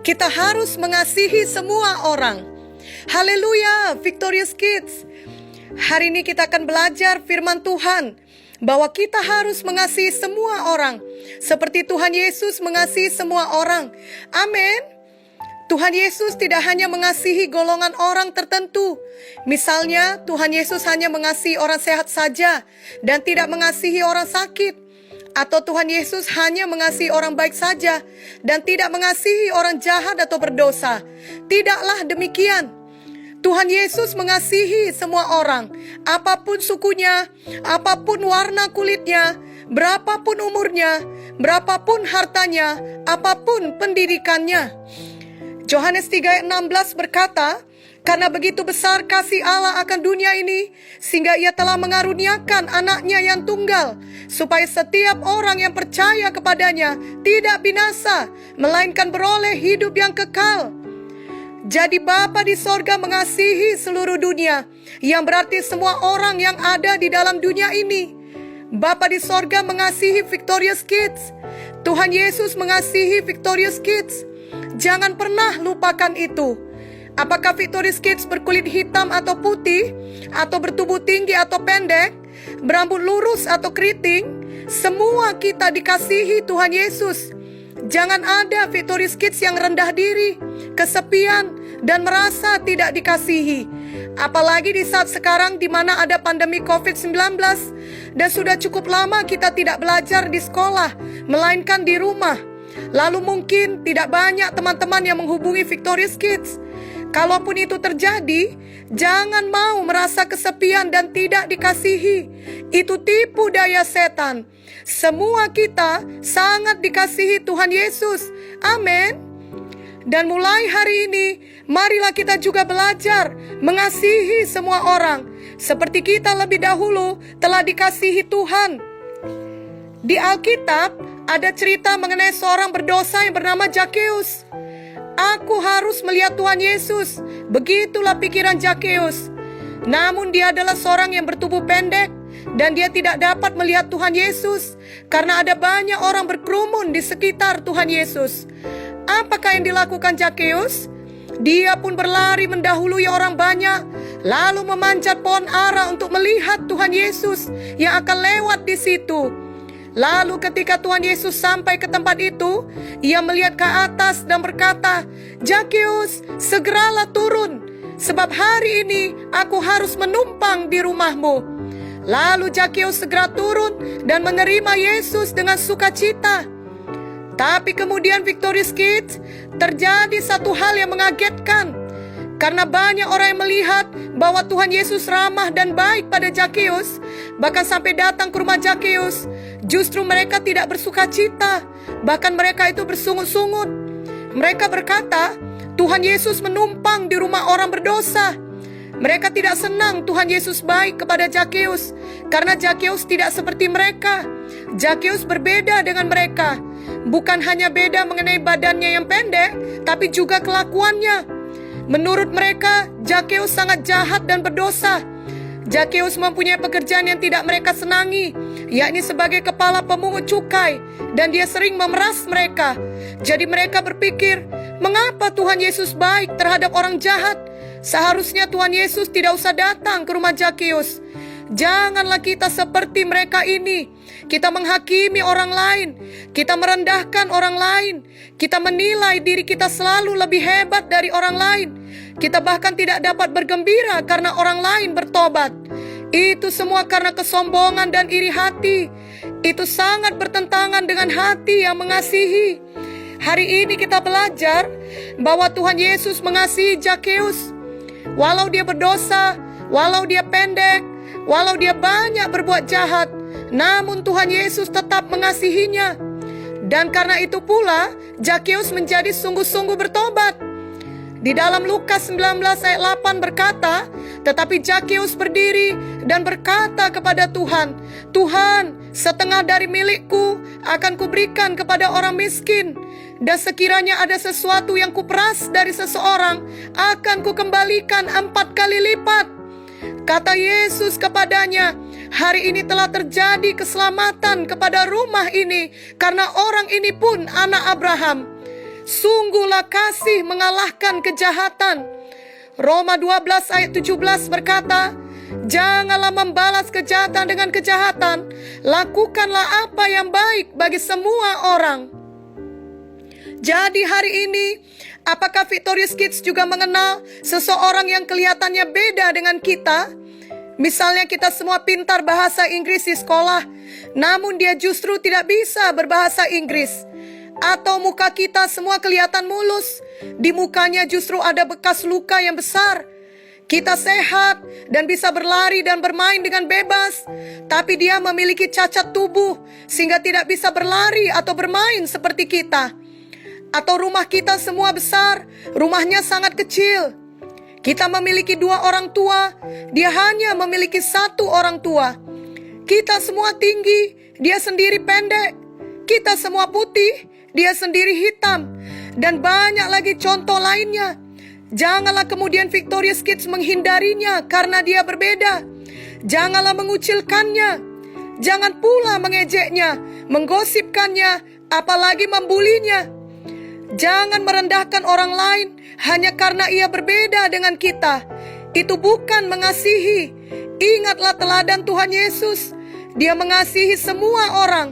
Kita harus mengasihi semua orang. Haleluya, Victorious Kids. Hari ini kita akan belajar firman Tuhan bahwa kita harus mengasihi semua orang seperti Tuhan Yesus mengasihi semua orang. Amin. Tuhan Yesus tidak hanya mengasihi golongan orang tertentu. Misalnya, Tuhan Yesus hanya mengasihi orang sehat saja dan tidak mengasihi orang sakit. Atau Tuhan Yesus hanya mengasihi orang baik saja dan tidak mengasihi orang jahat atau berdosa. Tidaklah demikian. Tuhan Yesus mengasihi semua orang, apapun sukunya, apapun warna kulitnya, berapapun umurnya, berapapun hartanya, apapun pendidikannya. Yohanes 3:16 berkata, "Karena begitu besar kasih Allah akan dunia ini, sehingga ia telah mengaruniakan anaknya yang tunggal, supaya setiap orang yang percaya kepadanya tidak binasa, melainkan beroleh hidup yang kekal." Jadi Bapa di sorga mengasihi seluruh dunia, yang berarti semua orang yang ada di dalam dunia ini. Bapa di sorga mengasihi Victorious Kids. Tuhan Yesus mengasihi Victorious Kids. Jangan pernah lupakan itu. Apakah Victorious Kids berkulit hitam atau putih, atau bertubuh tinggi atau pendek, berambut lurus atau keriting, semua kita dikasihi Tuhan Yesus. Jangan ada Victorious Kids yang rendah diri, kesepian, dan merasa tidak dikasihi. Apalagi di saat sekarang di mana ada pandemi COVID-19 dan sudah cukup lama kita tidak belajar di sekolah, melainkan di rumah. Lalu mungkin tidak banyak teman-teman yang menghubungi Victorious Kids. Kalaupun itu terjadi, jangan mau merasa kesepian dan tidak dikasihi. Itu tipu daya setan. Semua kita sangat dikasihi Tuhan Yesus. Amin. Dan mulai hari ini, marilah kita juga belajar mengasihi semua orang, seperti kita lebih dahulu telah dikasihi Tuhan. Di Alkitab, ada cerita mengenai seorang berdosa yang bernama Zakheus. Aku harus melihat Tuhan Yesus. Begitulah pikiran Zakheus. Namun dia adalah seorang yang bertubuh pendek dan dia tidak dapat melihat Tuhan Yesus karena ada banyak orang berkerumun di sekitar Tuhan Yesus. Apakah yang dilakukan Zakheus? Dia pun berlari mendahului orang banyak, lalu memanjat pohon ara untuk melihat Tuhan Yesus yang akan lewat di situ. Lalu ketika Tuhan Yesus sampai ke tempat itu, ia melihat ke atas dan berkata, "Zakheus, segeralah turun, sebab hari ini aku harus menumpang di rumahmu." Lalu Zakheus segera turun dan menerima Yesus dengan sukacita. Tapi kemudian Victorious Kids, terjadi satu hal yang mengagetkan. Karena banyak orang yang melihat bahwa Tuhan Yesus ramah dan baik pada Zakheus, bahkan sampai datang ke rumah Zakheus, justru mereka tidak bersuka cita, bahkan mereka itu bersungut-sungut. Mereka berkata, Tuhan Yesus menumpang di rumah orang berdosa. Mereka tidak senang Tuhan Yesus baik kepada Zakheus, karena Zakheus tidak seperti mereka. Zakheus berbeda dengan mereka. Bukan hanya beda mengenai badannya yang pendek, tapi juga kelakuannya. Menurut mereka, Zakheus sangat jahat dan berdosa. Zakheus mempunyai pekerjaan yang tidak mereka senangi, yakni sebagai kepala pemungut cukai, dan dia sering memeras mereka. Jadi mereka berpikir, mengapa Tuhan Yesus baik terhadap orang jahat? Seharusnya Tuhan Yesus tidak usah datang ke rumah Zakheus. Janganlah kita seperti mereka ini. Kita menghakimi orang lain, kita merendahkan orang lain, kita menilai diri kita selalu lebih hebat dari orang lain. Kita bahkan tidak dapat bergembira karena orang lain bertobat. Itu semua karena kesombongan dan iri hati. Itu sangat bertentangan dengan hati yang mengasihi. Hari ini kita belajar bahwa Tuhan Yesus mengasihi Zakheus. Walau dia berdosa, walau dia pendek, walau dia banyak berbuat jahat, namun Tuhan Yesus tetap mengasihinya. Dan karena itu pula, Zakheus menjadi sungguh-sungguh bertobat. Di dalam Lukas 19 ayat 8 berkata, tetapi Zakheus berdiri dan berkata kepada Tuhan, "Tuhan, setengah dari milikku akan kuberikan kepada orang miskin. Dan sekiranya ada sesuatu yang kuperas dari seseorang, akan kukembalikan 4 kali lipat." Kata Yesus kepadanya, "Hari ini telah terjadi keselamatan kepada rumah ini, karena orang ini pun anak Abraham. Sungguhlah kasih mengalahkan kejahatan. Roma 12 ayat 17 berkata, janganlah membalas kejahatan dengan kejahatan, lakukanlah apa yang baik bagi semua orang. Jadi hari ini, apakah Victorious Kids juga mengenal seseorang yang kelihatannya beda dengan kita? Misalnya kita semua pintar bahasa Inggris di sekolah, namun dia justru tidak bisa berbahasa Inggris. Atau muka kita semua kelihatan mulus, di mukanya justru ada bekas luka yang besar. Kita sehat dan bisa berlari dan bermain dengan bebas, tapi dia memiliki cacat tubuh sehingga tidak bisa berlari atau bermain seperti kita. Atau rumah kita semua besar, rumahnya sangat kecil. Kita memiliki 2 orang tua, dia hanya memiliki 1 orang tua. Kita semua tinggi, dia sendiri pendek. Kita semua putih, dia sendiri hitam. Dan banyak lagi contoh lainnya. Janganlah kemudian Victorious Kids menghindarinya karena dia berbeda. Janganlah mengucilkannya. Jangan pula mengejeknya, menggosipkannya, apalagi membulinya. Jangan merendahkan orang lain hanya karena ia berbeda dengan kita. Itu bukan mengasihi. Ingatlah teladan Tuhan Yesus. Dia mengasihi semua orang.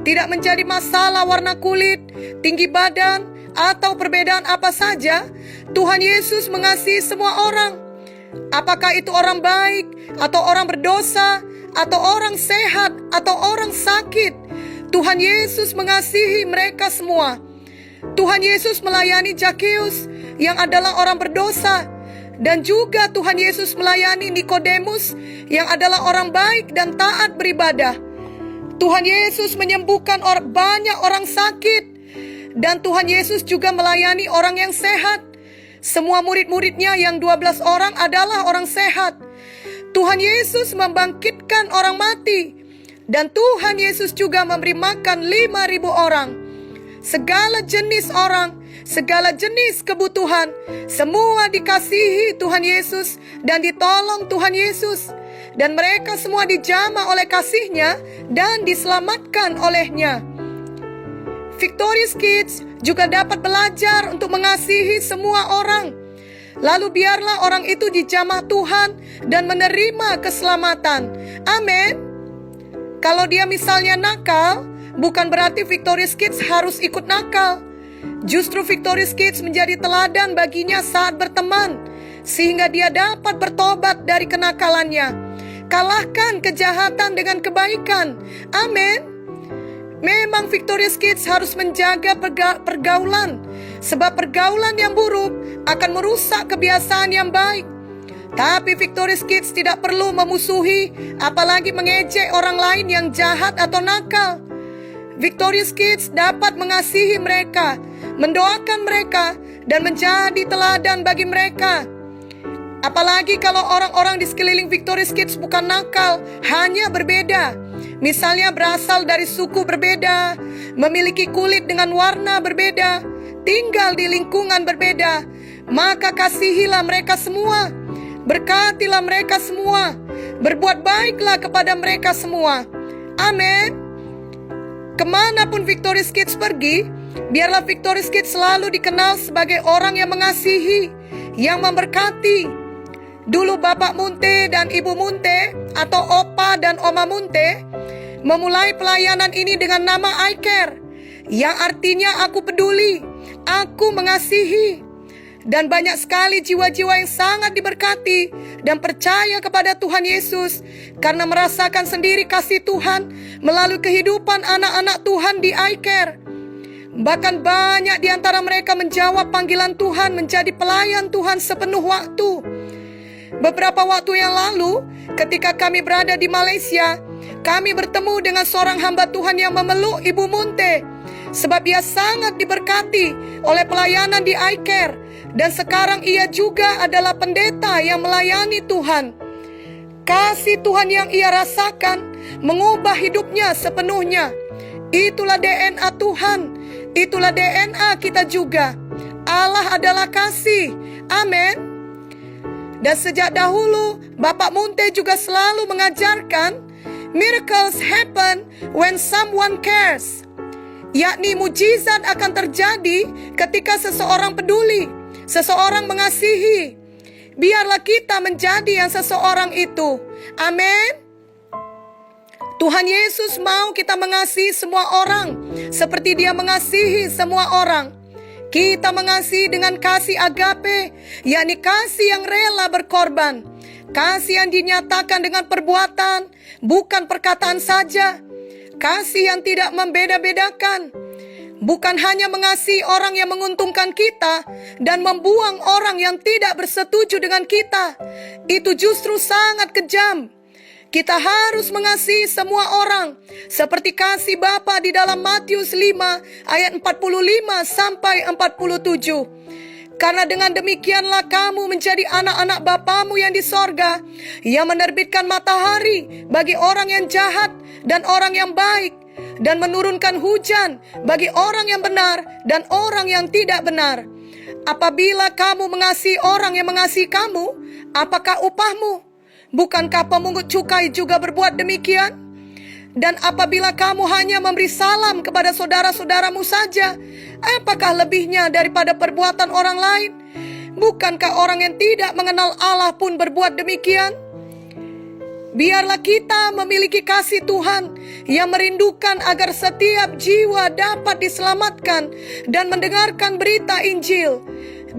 Tidak menjadi masalah warna kulit, tinggi badan, atau perbedaan apa saja. Tuhan Yesus mengasihi semua orang. Apakah itu orang baik, atau orang berdosa, atau orang sehat, atau orang sakit. Tuhan Yesus mengasihi mereka semua. Tuhan Yesus melayani Zakheus yang adalah orang berdosa, dan juga Tuhan Yesus melayani Nikodemus yang adalah orang baik dan taat beribadah. Tuhan Yesus menyembuhkan banyak orang sakit, dan Tuhan Yesus juga melayani orang yang sehat. Semua murid-muridnya yang 12 orang adalah orang sehat. Tuhan Yesus membangkitkan orang mati, dan Tuhan Yesus juga memberi makan 5.000 orang. Segala jenis orang, segala jenis kebutuhan, semua dikasihi Tuhan Yesus dan ditolong Tuhan Yesus. Dan mereka semua dijamah oleh kasih-Nya dan diselamatkan oleh-Nya. Victorious Kids juga dapat belajar untuk mengasihi semua orang. Lalu biarlah orang itu dijamah Tuhan dan menerima keselamatan. Amin. Kalau dia misalnya nakal, bukan berarti Victorious Kids harus ikut nakal. Justru Victorious Kids menjadi teladan baginya saat berteman, sehingga dia dapat bertobat dari kenakalannya. Kalahkan kejahatan dengan kebaikan. Amin. Memang Victorious Kids harus menjaga pergaulan, sebab pergaulan yang buruk akan merusak kebiasaan yang baik. Tapi Victorious Kids tidak perlu memusuhi, apalagi mengejek orang lain yang jahat atau nakal. Victorious Kids dapat mengasihi mereka, mendoakan mereka, dan menjadi teladan bagi mereka. Apalagi kalau orang-orang di sekeliling Victorious Kids bukan nakal, hanya berbeda. Misalnya berasal dari suku berbeda, memiliki kulit dengan warna berbeda, tinggal di lingkungan berbeda. Maka kasihilah mereka semua, berkatilah mereka semua, berbuat baiklah kepada mereka semua. Amin. Kemanapun Victorious Kids pergi, biarlah Victorious Kids selalu dikenal sebagai orang yang mengasihi, yang memberkati. Dulu Bapak Munte dan Ibu Munte atau Opa dan Oma Munte memulai pelayanan ini dengan nama I Care, yang artinya aku peduli, aku mengasihi. Dan banyak sekali jiwa-jiwa yang sangat diberkati dan percaya kepada Tuhan Yesus karena merasakan sendiri kasih Tuhan melalui kehidupan anak-anak Tuhan di I Care. Bahkan banyak di antara mereka menjawab panggilan Tuhan menjadi pelayan Tuhan sepenuh waktu. Beberapa waktu yang lalu, ketika kami berada di Malaysia, kami bertemu dengan seorang hamba Tuhan yang memeluk Ibu Munte, sebab ia sangat diberkati oleh pelayanan di I Care, dan sekarang ia juga adalah pendeta yang melayani Tuhan. Kasih Tuhan yang ia rasakan mengubah hidupnya sepenuhnya. Itulah DNA Tuhan, itulah DNA kita juga. Allah adalah kasih. Amin. Dan sejak dahulu, Bapak Munte juga selalu mengajarkan, miracles happen when someone cares. yakni mujizat akan terjadi ketika seseorang peduli, seseorang mengasihi. Biarlah kita menjadi yang seseorang itu. Amin. Tuhan Yesus mau kita mengasihi semua orang seperti Dia mengasihi semua orang. Kita mengasihi dengan kasih agape, yakni kasih yang rela berkorban. Kasih yang dinyatakan dengan perbuatan, bukan perkataan saja. Kasih yang tidak membeda-bedakan. Bukan hanya mengasihi orang yang menguntungkan kita dan membuang orang yang tidak bersetuju dengan kita. Itu justru sangat kejam. Kita harus mengasihi semua orang seperti kasih Bapa di dalam Matius 5 ayat 45 sampai 47. Karena dengan demikianlah kamu menjadi anak-anak Bapamu yang di sorga, yang menerbitkan matahari bagi orang yang jahat dan orang yang baik, dan menurunkan hujan bagi orang yang benar dan orang yang tidak benar. Apabila kamu mengasihi orang yang mengasihi kamu, apakah upahmu? Bukankah pemungut cukai juga berbuat demikian? Dan apabila kamu hanya memberi salam kepada saudara-saudaramu saja, apakah lebihnya daripada perbuatan orang lain? Bukankah orang yang tidak mengenal Allah pun berbuat demikian? Biarlah kita memiliki kasih Tuhan yang merindukan agar setiap jiwa dapat diselamatkan dan mendengarkan berita Injil.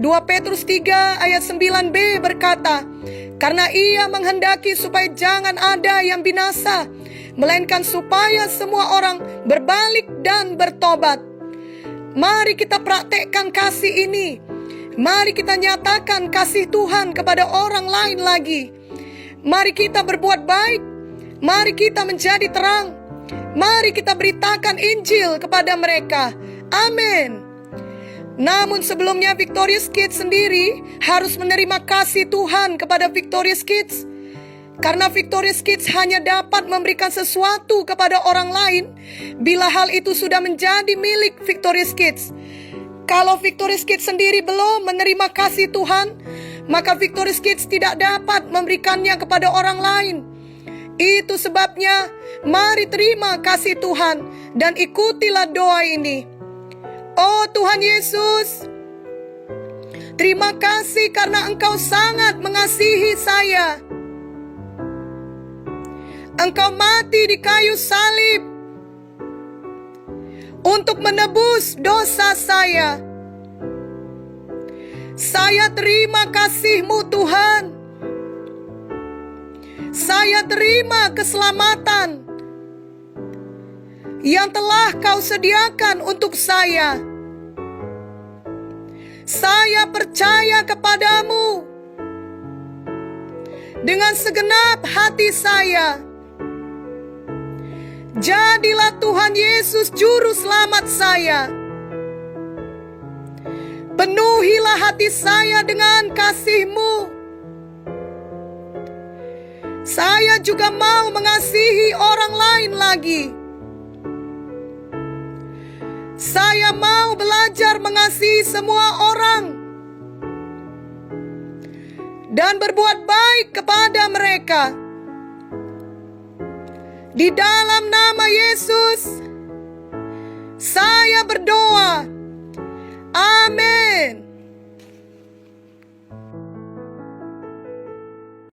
2 Petrus 3 ayat 9b berkata, karena Ia menghendaki supaya jangan ada yang binasa, melainkan supaya semua orang berbalik dan bertobat. Mari kita praktekkan kasih ini. Mari kita nyatakan kasih Tuhan kepada orang lain lagi. Mari kita berbuat baik. Mari kita menjadi terang. Mari kita beritakan Injil kepada mereka. Amin. Namun sebelumnya Victorious Kids sendiri harus menerima kasih Tuhan kepada Victorious Kids. Karena Victorious Kids hanya dapat memberikan sesuatu kepada orang lain bila hal itu sudah menjadi milik Victorious Kids. Kalau Victorious Kids sendiri belum menerima kasih Tuhan, maka Victorious Kids tidak dapat memberikannya kepada orang lain. Itu sebabnya, mari terima kasih Tuhan dan ikutilah doa ini. Oh Tuhan Yesus, terima kasih karena Engkau sangat mengasihi saya. Engkau mati di kayu salib untuk menebus dosa saya. Saya terima kasih-Mu Tuhan. Saya terima keselamatan yang telah Kau sediakan untuk saya. Saya percaya kepadamu dengan segenap hati saya. Jadilah Tuhan Yesus juru selamat saya. Penuhilah hati saya dengan kasih-Mu. Saya juga mau mengasihi orang lain lagi. Saya mau belajar mengasihi semua orang dan berbuat baik kepada mereka. Di dalam nama Yesus, saya berdoa. Amin.